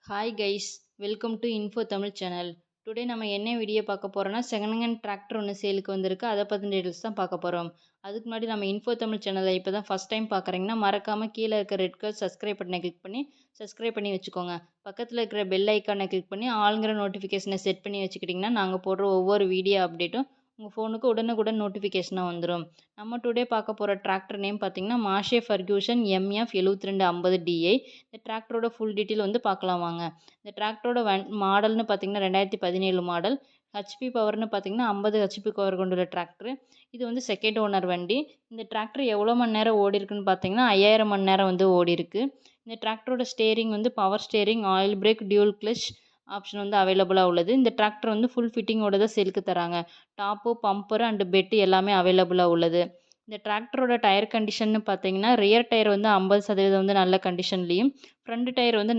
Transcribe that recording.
Hi guys, welcome to info Tamil channel. Today நம்ம என்ன video பார்க்க போகிறோம்னா செகண்ட் ஹேண்ட் டிராக்டர் ஒன்று சேலுக்கு வந்திருக்கு. அதை பற்றின டீட்டெயில்ஸ் தான் பார்க்க போகிறோம். அதுக்கு முன்னாடி நம்ம இன்ஃபோ தமிழ் சேனலை இப்போ தான் ஃபஸ்ட் டைம் பார்க்குறீங்கன்னா மறக்காமல் கீழே இருக்க ரெட் கலர் சப்ஸ்கிரைப் பட்டனை கிளிக் பண்ணி சப்ஸ்கிரைப் பண்ணி வச்சுக்கோங்க. பக்கத்தில் இருக்கிற பெல் ஐக்கானை கிளிக் பண்ணி ஆளுங்கிற நோட்டிஃபிகேஷனை செட் பண்ணி வச்சுக்கிட்டிங்கன்னா நாங்கள் போடுற ஒவ்வொரு வீடியோ அப்டேட்டும் உங்கள் ஃபோனுக்கு உடனுக்குடன் நோட்டிஃபிகேஷனாக வந்துடும். நம்ம டுடே பார்க்க போகிற டிராக்டர் நேம் பார்த்தீங்கன்னா மாஷே ஃபர்கியூஷன் எம்எஃப் 7250 டிஐ. இந்த டிராக்டரோட ஃபுல் டீட்டெயில் வந்து பார்க்கலாம் வாங்க. இந்த டிராக்டரோட மாடல்னு பார்த்தீங்கன்னா 2017 மாடல். ஹெச்பி பவர்னு பார்த்தீங்கன்னா 50 ஹெச்பி பவர் கொண்டுள்ள டிராக்டர். இது வந்து செகண்ட் ஓனர் வண்டி. இந்த டிராக்டர் எவ்வளோ மணி நேரம் ஓடி இருக்குன்னு பார்த்தீங்கன்னா 5000 மணி நேரம் வந்து ஓடி இருக்கு. இந்த டிராக்டரோட ஸ்டேரிங் வந்து power steering, oil break, dual clutch option வந்து அவைலபிளாக உள்ளது. இந்த டிராக்டர் வந்து ஃபுல் ஃபிட்டிங்கோட தான் சேலுக்கு தராங்க. டாப்பு, பம்பரு அண்டு பெட்டு எல்லாமே அவைலபிளாக உள்ளது. இந்த டிராக்டரோட டயர் கண்டிஷன்னு பார்த்தீங்கன்னா ரியர் டயர் வந்து 50% வந்து நல்ல கண்டிஷன்லேயும், ஃப்ரண்ட் டயர் வந்து